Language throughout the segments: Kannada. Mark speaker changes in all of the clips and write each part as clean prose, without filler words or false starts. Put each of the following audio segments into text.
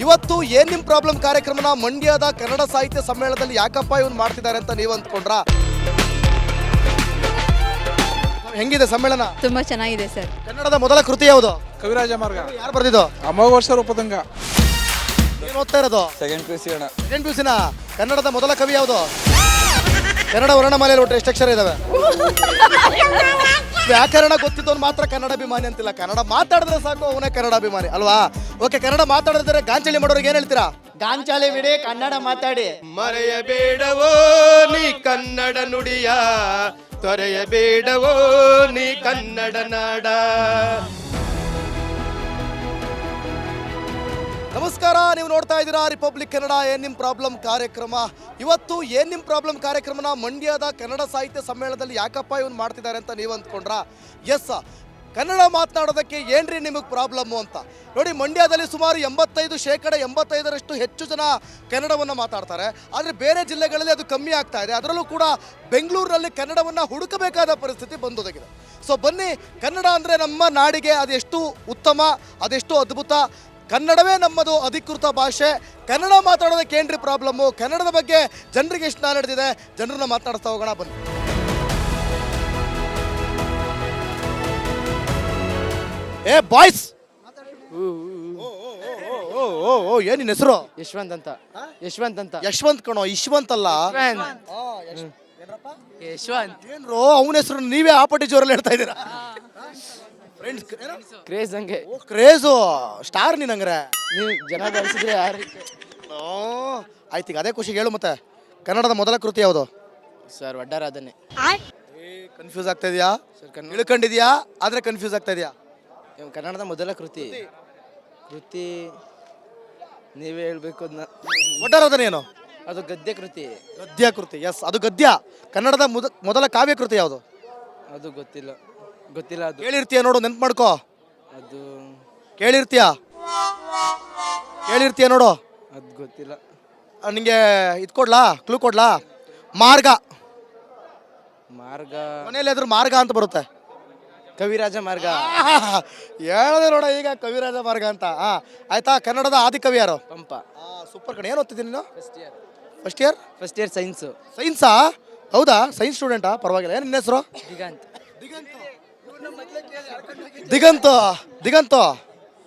Speaker 1: ಇವತ್ತು ಏನ್ ನಿಮ್ ಪ್ರಾಬ್ಲಮ್ ಕಾರ್ಯಕ್ರಮನ ಮಂಡ್ಯದ ಕನ್ನಡ ಸಾಹಿತ್ಯ ಸಮ್ಮೇಳನದಲ್ಲಿ ಯಾಕಪ್ಪ ಇವನು ಮಾಡ್ತಿದ್ದಾರೆ ಅಂತ ನೀವು ಅಂದ್ಕೊಂಡ್ರಾ? ಹೆಂಗಿದೆ ಸಮ್ಮೇಳನ?
Speaker 2: ತುಂಬಾ ಚೆನ್ನಾಗಿದೆ ಸರ್.
Speaker 1: ಕನ್ನಡದ ಮೊದಲ ಕೃತಿ ಯಾವುದು?
Speaker 3: ಕವಿರಾಜ ಮಾರ್ಗ.
Speaker 1: ಯಾರು ಬರೆದಿದ್ದು?
Speaker 3: ಅಮೋಘ ವರ್ಷ ರೂಪದಂಗ.
Speaker 1: ಏನು ಓದ್ತಾ ಇರೋದು?
Speaker 3: ಸೆಕೆಂಡ್ ಪಿ ಸಿ ಅಣ್ಣ.
Speaker 1: ಸೆಕೆಂಡ್ ಪಿ ಯುಸಿನ. ಕನ್ನಡದ ಮೊದಲ ಕವಿ ಯಾವುದು? ಕನ್ನಡ ವರ್ಣಮಾಲೆಯಲ್ಲಿ ಒಟ್ಟು ಎಷ್ಟು ಅಕ್ಷರ ಇದಾವೆ? ವ್ಯಾಕರಣ ಗೊತ್ತಿದ್ದವನು ಮಾತ್ರ ಕನ್ನಡಾಭಿಮಾನಿ ಅಂತಿಲ್ಲ. ಕನ್ನಡ ಮಾತಾಡಿದ್ರೆ ಸಾಕು ಅವನೇ ಕನ್ನಡಾಭಿಮಾನಿ ಅಲ್ವಾ? ಓಕೆ, ಕನ್ನಡ ಮಾತಾಡಿದ್ರೆ ಗಾಂಚಲಿ ಮಾಡೋರಿಗೆ ಏನ್ ಹೇಳ್ತೀರಾ?
Speaker 4: ಗಾಂಚಾಲಿ ಬಿಡಿ, ಕನ್ನಡ ಮಾತಾಡಿ.
Speaker 5: ಮರೆಯಬೇಡವೋ ನೀ ಕನ್ನಡ ನುಡಿಯ, ತೊರೆಯಬೇಡವೋ ನೀ ಕನ್ನಡ ನಾಡ.
Speaker 1: ನಮಸ್ಕಾರ, ನೀವು ನೋಡ್ತಾ ಇದ್ದೀರಾ ರಿಪಬ್ಲಿಕ್ ಕನ್ನಡ ಏನ್ ನಿಮ್ ಪ್ರಾಬ್ಲಮ್ ಕಾರ್ಯಕ್ರಮ. ಇವತ್ತು ಏನ್ ನಿಮ್ ಪ್ರಾಬ್ಲಮ್ ಕಾರ್ಯಕ್ರಮನ ಮಂಡ್ಯದ ಕನ್ನಡ ಸಾಹಿತ್ಯ ಸಮ್ಮೇಳನದಲ್ಲಿ ಯಾಕಪ್ಪ ಇವನು ಮಾಡ್ತಿದ್ದಾರೆ ಅಂತ ನೀವು ಅಂದ್ಕೊಂಡ್ರಾ? ಎಸ್, ಕನ್ನಡ ಮಾತನಾಡೋದಕ್ಕೆ ಏನ್ರಿ ನಿಮಗೆ ಪ್ರಾಬ್ಲಮ್ಮು ಅಂತ. ನೋಡಿ, ಮಂಡ್ಯದಲ್ಲಿ ಸುಮಾರು 85% ಹೆಚ್ಚು ಜನ ಕನ್ನಡವನ್ನು ಮಾತಾಡ್ತಾರೆ. ಆದರೆ ಬೇರೆ ಜಿಲ್ಲೆಗಳಲ್ಲಿ ಅದು ಕಮ್ಮಿ ಆಗ್ತಾ ಇದೆ. ಅದರಲ್ಲೂ ಕೂಡ ಬೆಂಗಳೂರಿನಲ್ಲಿ ಕನ್ನಡವನ್ನು ಹುಡುಕಬೇಕಾದ ಪರಿಸ್ಥಿತಿ ಬಂದೊದಗಿದೆ. ಸೊ ಬನ್ನಿ, ಕನ್ನಡ ಅಂದರೆ ನಮ್ಮ ನಾಡಿಗೆ ಅದೆಷ್ಟು ಉತ್ತಮ, ಅದೆಷ್ಟು ಅದ್ಭುತ. ಕನ್ನಡವೇ ನಮ್ಮದು ಅಧಿಕೃತ ಭಾಷೆ. ಕನ್ನಡ ಮಾತಾಡೋದಕ್ಕೆ ಏನ್ರಿ ಪ್ರಾಬ್ಲಮ್ಮು? ಕನ್ನಡದ ಬಗ್ಗೆ ಜನರಿಗೆ ಎಷ್ಟು ನಾಲೆಡ್ಜ್ ಇದೆ, ಜನರನ್ನ ಮಾತಾಡಿಸ್ತಾ ಹೋಗೋಣ ಬನ್ನಿ. ಏ ಬಾಯ್ಸ್, ಏನಿನ್ ಹೆಸರು?
Speaker 4: ಯಶವಂತ್ ಅಂತ. ಯಶವಂತ್ ಅಂತ.
Speaker 1: ಯಶವಂತ್ ಕಣೋ, ಯಶವಂತ್ ಅಲ್ಲ.
Speaker 4: ಯಶವಂತ್
Speaker 1: ಏನ್ರೋ ಅವನ ಹೆಸರು ನೀವೇ ಆಪಟಿ ಜೋರಲ್ಲಿ ಹೇಳ್ತಾ ಇದ್ದೀರಾ?
Speaker 4: ಕ್ರೇಜ್ ಹಂಗೆ.
Speaker 1: ಕ್ರೇಜು ಸ್ಟಾರ್ ನೀನಂಗ್ರೆ.
Speaker 4: ನೀವು ಜನ ಬೆಳೆಸಿದ್ರೆ ಯಾರು?
Speaker 1: ಆಯ್ತು, ಈಗ ಅದೇ ಖುಷಿಗೆ ಹೇಳು. ಮತ್ತೆ ಕನ್ನಡದ ಮೊದಲ ಕೃತಿ ಯಾವುದು?
Speaker 4: ಸರ್, ವಡ್ಡರಾಧನೆ.
Speaker 1: ಕನ್ಫ್ಯೂಸ್ ಆಗ್ತಾ ಇದೆಯಾ? ಇಳ್ಕೊಂಡಿದ್ಯಾ ಆದ್ರೆ ಕನ್ಫ್ಯೂಸ್ ಆಗ್ತಾ ಇದೆಯಾ?
Speaker 4: ಕನ್ನಡದ ಮೊದಲ ಕೃತಿ ನೀವೇ ಹೇಳ್ಬೇಕು ಅದನ್ನ.
Speaker 1: ವಡ್ಡರಾಧನೆ ಏನು?
Speaker 4: ಅದು ಗದ್ಯ ಕೃತಿ.
Speaker 1: ಗದ್ಯ ಕೃತಿ. ಎಸ್, ಅದು ಗದ್ಯ. ಕನ್ನಡದ ಮೊದಲ ಕಾವ್ಯ ಕೃತಿ ಯಾವುದು?
Speaker 4: ಅದು ಗೊತ್ತಿಲ್ಲ. ಅದು
Speaker 1: ಕೇಳಿರ್ತೀಯ ನೋಡು, ನೆನ್ಪು ಮಾಡ್ಕೋ.
Speaker 4: ಅದು
Speaker 1: ಕೇಳಿರ್ತೀಯ ನೋಡು.
Speaker 4: ಅದು ಗೊತ್ತಿಲ್ಲ.
Speaker 1: ನಿಂಗೆ ಇದು ಕೊಡ್ಲಾ, ಕ್ಲೂ ಕೊಡ್ಲಾ? ಮಾರ್ಗ. ಮನೇಲಿ ಅದ್ರ ಮಾರ್ಗ ಅಂತ ಬರುತ್ತೆ.
Speaker 4: ಕವಿರಾಜ ಮಾರ್ಗ.
Speaker 1: ಹೇಳದೆ ನೋಡ ಈಗ, ಕವಿರಾಜ ಮಾರ್ಗ ಅಂತ. ಆಯ್ತಾ? ಕನ್ನಡದ ಆದಿಕವಿ ಯಾರು?
Speaker 4: ಪಂಪ.
Speaker 1: ಸೂಪರ್ ಕಣೆ. ಏನು ಓದ್ತಿದ್ದೀನಿ ನೀನು? First year
Speaker 4: science.
Speaker 1: ಸೈನ್ಸಾ? ಹೌದಾ? ಸೈನ್ಸ್ ಸ್ಟೂಡೆಂಟಾ? ಪರವಾಗಿಲ್ಲ. ಏನು ನಿನ್ನ ಹೆಸರು? ದಿಗಂತ.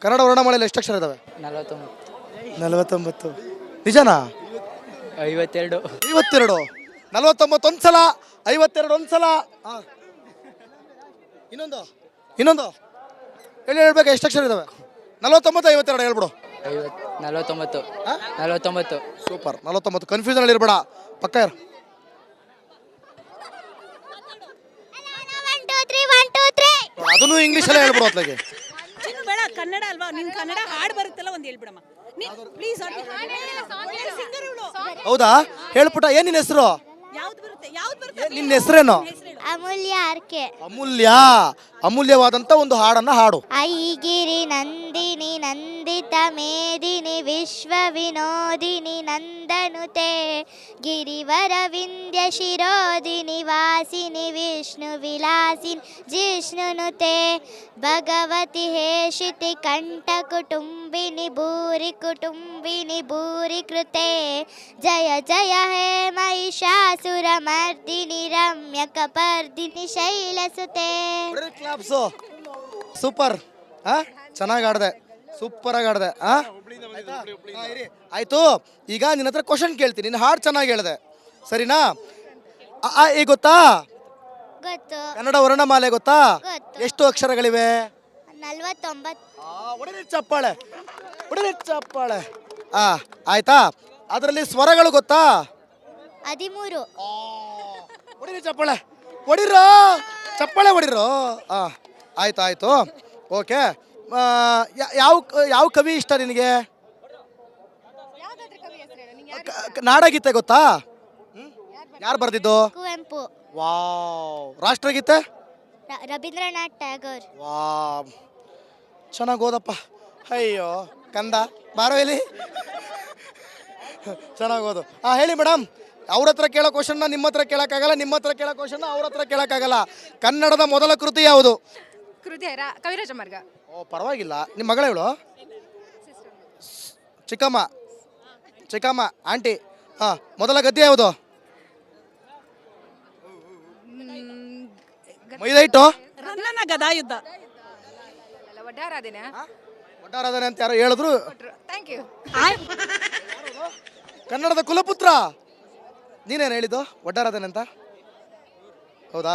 Speaker 1: ಕನ್ನಡ ವರ್ಣಮಾಲೆಯಲ್ಲಿ ಎಷ್ಟು ಅಕ್ಷರ ಇದಾವೆ? 49. ನಿಜನಾ?
Speaker 4: 52.
Speaker 1: 49 ಒಂದ್ಸಲ, 52 ಒಂದ್ಸಲ. ಇನ್ನೊಂದು ಹೇಳ್ಬೇಕು. ಎಷ್ಟು ಅಕ್ಷರ ಇದಾವೆ? 49, 52 ಹೇಳ್ಬಿಡು.
Speaker 4: 49.
Speaker 1: ಸೂಪರ್. 49. ಕನ್ಫ್ಯೂಷನ್ ಅಲ್ಲಿ ಇರ್ಬೇಡ, ಪಕ್ಕ ಇರು. ಅದನ್ನು ಇಂಗ್ಲೀಷಲ್ಲೇ ಹೇಳ್ಬಿಡು ಅತ್ಲಾಗೆ.
Speaker 6: ಬೇಡ, ಕನ್ನಡ ಅಲ್ವಾ? ನಿನ್ ಕನ್ನಡ ಹಾಡು ಬರುತ್ತಲ್ಲ, ಒಂದು ಹೇಳ್ಬಿಡಮ್ಮ ಪ್ಲೀಸ್.
Speaker 1: ಹೌದಾ? ಹೇಳ್ಬಿಟ್ಟ. ಏನ್ ನಿನ್ನ ಹೆಸರು?
Speaker 6: ಯಾವ್ದು ಬರುತ್ತೆ?
Speaker 1: ನಿನ್ನ ಹೆಸರೇನು?
Speaker 7: ಅಮೂಲ್ಯ ಆರ್ಕೆ.
Speaker 1: ಅಮೂಲ್ಯವಾದಂತ ಒಂದು ಹಾಡನ್ನ ಹಾಡು.
Speaker 7: ಐಗಿರಿ ನಂದಿನಿ ನಂದಿತ ಮೇದಿನಿ ವಿಶ್ವ ವಿನೋದಿನಿ ನಂದನುತೆ ಗಿರಿವರ ವಿಂಧ್ಯ ಶಿರೋದಿನಿ ವಾಸಿನಿ ವಿಷ್ಣು ವಿಲಾಸಿನಿ ಜಿಷ್ಣುನುತೆ ಭಗವತಿ ಹೇಷಿತಿ ಕಂಠ ಕುಟುಂಬಿನಿ ಭೂರಿ ಕೃತೆ ಜಯ ಜಯ ಹೇ ಮಹಿಷಾಸುರ ಮರ್ದಿನಿ ರಮ್ಯ ಕಪರ್ದಿನಿ ಶೈಲಸುತೆ.
Speaker 1: ಸೂಪರ್. ಚೆನ್ನಾಗಿ ಆಡ್ದೆ, ಸೂಪರ್ ಆಗಿ ಆಡ್ದೆ. ಆಯ್ತು, ಈಗ ನಿನ್ನ ಹತ್ರ ಕ್ವಶನ್ ಕೇಳ್ತೀನಿ. ನಿನ್ನ ಹಾಡು ಚೆನ್ನಾಗಿ ಹೇಳ್ದೆ, ಸರಿನಾ? ಈಗ ಗೊತ್ತಾ?
Speaker 7: ಗೊತ್ತು.
Speaker 1: ಕನ್ನಡ ವರ್ಣಮಾಲೆ ಗೊತ್ತಾ?
Speaker 7: ಗೊತ್ತು.
Speaker 1: ಎಷ್ಟು ಅಕ್ಷರಗಳಿವೆ?
Speaker 7: 49.
Speaker 1: ಚಪ್ಪಾಳೆ. ಆಯ್ತಾ? ಅದರಲ್ಲಿ ಸ್ವರಗಳು ಗೊತ್ತಾ?
Speaker 7: 13.
Speaker 1: ಚಪ್ಪಾಳೆ ಹೊಡಿರೋ. ಆಯ್ತು. ಓಕೆ. ಯಾವ ಕವಿ ಇಷ್ಟ ನಿನಗೆ? ನಾಡಗೀತೆ ಗೊತ್ತಾ? ಯಾರು ಬರ್ದಿದ್ದು?
Speaker 7: ಕುವೆಂಪು.
Speaker 1: ವಾವ್. ರಾಷ್ಟ್ರಗೀತೆ?
Speaker 7: ರವೀಂದ್ರನಾಥ್ ಟ್ಯಾಗೋರ್.
Speaker 1: ವಾವ್, ಚೆನ್ನಾಗಿ ಓದಪ್ಪ. ಅಯ್ಯೋ ಕಂದ, ಬಾರೋ ಇಲ್ಲಿ. ಚೆನ್ನಾಗಿ ಓದು. ಹೇಳಿ ಮೇಡಮ್. ಅವ್ರ ಹತ್ರ ಕೇಳೋ ಕ್ವಶನ್ನ ನಿಮ್ಮ ಹತ್ರ ಕೇಳೋಕ್ಕಾಗಲ್ಲ, ನಿಮ್ಮ ಹತ್ರ ಕೇಳೋ ಕ್ವಶನ್ನ ಅವ್ರ ಹತ್ರ ಕೇಳೋಕ್ಕಾಗಲ್ಲ. ಕನ್ನಡದ ಮೊದಲ ಕೃತಿ ಯಾವುದು?
Speaker 2: ಕವಿರಾಜ ಮಾರ್ಗ.
Speaker 1: ಓ, ಪರವಾಗಿಲ್ಲ. ನಿಮ್ಮ ಮಗಳ ಹೇಳು. ಚಿಕ್ಕಮ್ಮ ಚಿಕ್ಕಮ್ಮ ಆಂಟಿ ಹಾಂ ಮೊದಲ ಗದ್ಯ ಯಾವುದು? ಮೈದೈಟು
Speaker 6: ರನ್ನನ ಗದಾಯುದ್ಧ.
Speaker 1: ಒಟ್ಟಾರಾಧನೆ ಅಂತ ಯಾರೋ ಹೇಳಿದ್ರು.
Speaker 2: Thank you.
Speaker 1: ಕನ್ನಡದ ಕುಲಪುತ್ರ ನೀನೇನು ಹೇಳಿದ್ದು ಒಟ್ಟಾರಾಧನೆ ಅಂತ? ಹೌದಾ?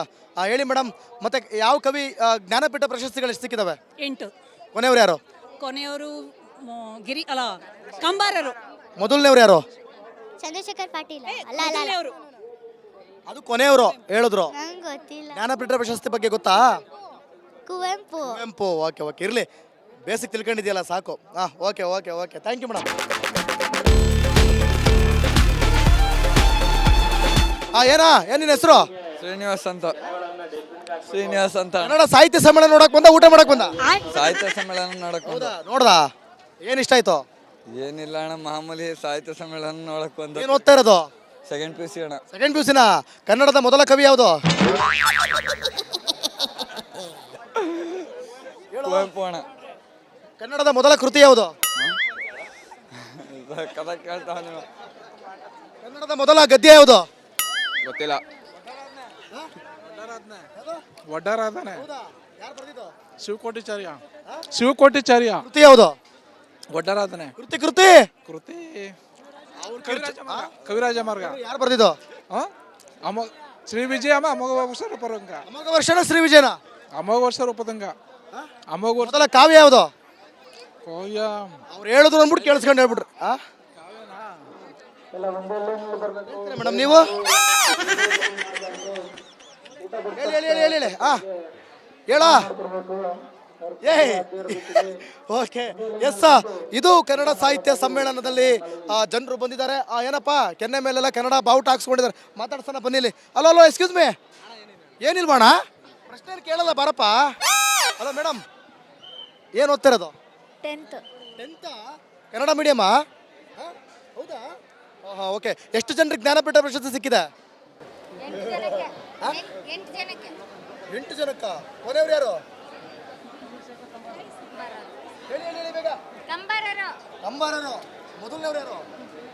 Speaker 1: ಹೇಳಿ ಮೇಡಮ್, ಮತ್ತೆ ಯಾವ ಕವಿ ಜ್ಞಾನಪೀಠ ಪ್ರಶಸ್ತಿಗಳು ಎಷ್ಟು ಸಿಕ್ಕಿದಾವೆ?
Speaker 6: 8.
Speaker 1: ಕೊನೆಯವ್ರು ಯಾರು?
Speaker 6: ಕೊನೆಯವರು ಗಿರಿ ಅಲ್ಲ ಕಂಬಾರರು.
Speaker 1: ಮೊದಲನೇವ್ರು ಯಾರು?
Speaker 7: ಚಂದ್ರಶೇಖರ್ ಪಾಟೀಲ್ ಅಲ್ಲ ಅಲ್ಲ
Speaker 6: ಮೊದಲನೆಯವರು.
Speaker 1: ಅದು ಕೊನೆಯವರು ಹೇಳಿದ್ರು.
Speaker 7: ನಂಗೆ ಗೊತ್ತಿಲ್ಲ.
Speaker 1: ಜ್ಞಾನಪೀಠ ಪ್ರಶಸ್ತಿ ಬಗ್ಗೆ ಗೊತ್ತಾ?
Speaker 7: ಕುವೆಂಪು.
Speaker 1: ಕುವೆಂಪು. ಓಕೆ ಓಕೆ, ಇರಲಿ, ಬೇಸಿಕ್ ತಿಳ್ಕೊಂಡಿದೆಯಲ್ಲ ಸಾಕು. ಹಾಂ, okay okay okay, thank you madam. ಏನ್ ನಿನ್ನ ಹೆಸರು?
Speaker 3: ಶ್ರೀನಿವಾಸ್ ಅಂತ. ಶ್ರೀನಿವಾಸ್ ಅಂತ.
Speaker 1: ಕನ್ನಡ ಸಾಹಿತ್ಯ ಸಮ್ಮೇಳನ ನೋಡಕ್ ಬಂದ, ಊಟ ಮಾಡಕ್ ಬಂದ?
Speaker 3: ಸಾಹಿತ್ಯ ಸಮ್ಮೇಳನ ನೋಡಕ್ ಬಂದ.
Speaker 1: ನೋಡ್ದಾ? ಏನ್ ಇಷ್ಟ ಆಯ್ತು?
Speaker 3: ಏನಿಲ್ಲ ಅಣ್ಣ, ಮಾಮೂಲಿ ಸಾಹಿತ್ಯ ಸಮ್ಮೇಳನ ನೋಡಕ್ ಬಂದ.
Speaker 1: ಏನ್ ಓದ್ತಾ ಇರೋದು?
Speaker 3: ಸೆಕೆಂಡ್ ಪಿ ಸಿ ಅಣ್ಣ.
Speaker 1: Second PUC. ಕನ್ನಡದ ಮೊದಲ ಕವಿ ಯಾವುದು?
Speaker 3: ಕುವೆಂಪು ಅಣ್ಣ.
Speaker 1: ಕನ್ನಡದ ಮೊದಲ ಕೃತಿ ಯಾವುದು?
Speaker 3: ಕಥೆ ಕೇಳ್ತಾವ ನೀವು.
Speaker 1: ಕನ್ನಡದ ಮೊದಲ ಗದ್ಯ ಯಾವುದು?
Speaker 3: ಗೊತ್ತಿಲ್ಲ.
Speaker 8: ಒಡ್ಡಾರಾಧನೆ ಶಿವಕೋಟಿಚಾರ್ಯ. ಶಿವಕೋಟಿಚಾರ್ಯ.
Speaker 1: ಕೃತಿ ಯಾವುದು?
Speaker 8: ಒಡ್ಡಾರಾಧನೆ.
Speaker 1: ಕೃತಿ ಕೃತಿ
Speaker 8: ಕೃತಿ ಕವಿರಾಜ ಮಾರ್ಗ.
Speaker 1: ಯಾರು ಬರ್ದಿದ್ದು?
Speaker 8: ಅಮೋಘ ಶ್ರೀ ವಿಜಯಮ್ಮ ಅಮೋಘ ವರ್ಷ ರೂಪದಂಗ.
Speaker 1: ಅಮೋಘ ವರ್ಷನ ಶ್ರೀ ವಿಜಯನ?
Speaker 8: ಅಮೋಘ ವರ್ಷ ರೂಪದಂಗ. ಅಮೋಘ ವರ್ಷ.
Speaker 1: ಮೊದಲ ಕಾವ್ಯ ಯಾವುದು?
Speaker 8: ಕೋಯ.
Speaker 1: ಅವ್ರು ಹೇಳಿದ್ರು ಅಂದ್ಬಿಟ್ಟು ಕೇಳಿಸ್ಕೊಂಡು ಹೇಳ್ಬಿಟ್ರಿ. ಮೇಡಮ್ ನೀವು ಹೇಳಿ ಹೇಳಿ ಹೇಳಿ ಹೇಳಿ ಹೇಳ. ಓಕೆ, ಎಸ್, ಇದು ಕನ್ನಡ ಸಾಹಿತ್ಯ ಸಮ್ಮೇಳನದಲ್ಲಿ ಜನರು ಬಂದಿದ್ದಾರೆ. ಏನಪ್ಪ ಕೆನ್ನೆ ಮೇಲೆಲ್ಲ ಕನ್ನಡ ಬಾವುಟ ಹಾಕ್ಸ್ಕೊಂಡಿದ್ದಾರೆ. ಮಾತಾಡ್ಸೋಣ ಬನ್ನಿಲಿ. ಅಲೋ ಅಲೋ, ಎಕ್ಸ್ಕ್ಯೂಸ್ ಮೀ, ಏನಿಲ್ವಣ? ಪ್ರಶ್ನೆ ಕೇಳಲ್ಲ ಬಾರಪ್ಪ. ಹಲೋ ಮೇಡಮ್, ಏನು ಓದ್ತಿರೋದು?
Speaker 7: 10th.
Speaker 1: 10th? ಕನ್ನಡ ಮೀಡಿಯಮಾ? ಹೌದಾ? ಓಕೆ, ಎಷ್ಟು ಜನರಿಗೆ ಜ್ಞಾನಪೀಠ ಪ್ರಶಸ್ತಿ ಸಿಕ್ಕಿದೆ? 8 ಜನಕ್ಕ. ಕೊನೆಯವ್ರು ಯಾರು? ಹೇಳಿ ಹೇಳಿ ಹೇಳಿ ಬೇಗ. ಕಂಬಾರರು. ಮೊದಲನೇವ್ರು ಯಾರು?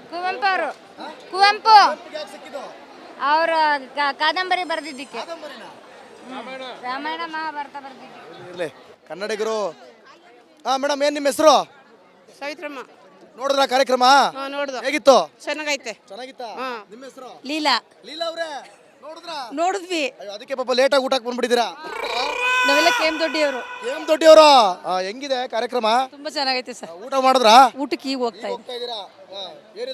Speaker 2: ಕುವೆಂಪು ಅವರು. ಕುವೆಂಪು
Speaker 1: ಯಾಕೆ ಸಿಕ್ಕಿದ್ದು?
Speaker 2: ಅವರ ಕಾದಂಬರಿ ಬರೆದಿದ್ದಕ್ಕೆ.
Speaker 1: ಕಾದಂಬರಿನ?
Speaker 2: ರಾಮಾಯಣ ಮಹಾಭಾರತ ಬರೆದಿದ್ದಕ್ಕೆ.
Speaker 1: ಇರಲಿ, ಕನ್ನಡಿಗರು. ಮೇಡಮ್, ಏನು ನಿಮ್ಮ ಹೆಸರು?
Speaker 9: ಸಾವಿತ್ರಮ್ಮ.
Speaker 1: ನೋಡಿದ್ರ ಕಾರ್ಯಕ್ರಮ?
Speaker 9: ನೋಡ್ದು.
Speaker 1: ಹೇಗಿತ್ತು?
Speaker 9: ಚೆನ್ನಾಗೈತೆ.
Speaker 1: ಚೆನ್ನಾಗಿತ್ತಾ? ನಿಮ್ಮ ಹೆಸರು?
Speaker 6: ಲೀಲಾ.
Speaker 1: ಲೀಲಾ ಅವ್ರೆ, ನೋಡಿದ್ರಾ?
Speaker 6: ನೋಡಿದ್ವಿ.
Speaker 1: ಅಯ್ಯೋ, ಅದಕ್ಕೆ ಪಾಪ ಲೇಟಾಗಿ ಊಟಕ್ಕೆ ಬಂದ್ಬಿಟ್ಟಿದ್ದೀರಾ.
Speaker 6: ನಾವೆಲ್ಲ ಕೇಮ್ ದೊಡ್ಡಿಯವರು.
Speaker 1: ಏಮ್ ದೊಡ್ಡಿಯವರು, ಹೆಂಗಿದೆ ಕಾರ್ಯಕ್ರಮ?
Speaker 6: ತುಂಬಾ ಚೆನ್ನಾಗೈತೆ ಸರ್.
Speaker 1: ಊಟ ಮಾಡಿದ್ರಾ?
Speaker 6: ಊಟಕ್ಕೆ ಈಗ ಹೋಗ್ತಾ ಇದ್ದೀವಿ.
Speaker 1: ಹೋಗ್ತಾ ಇದ್ದೀರಾ? ಏನಿದೆ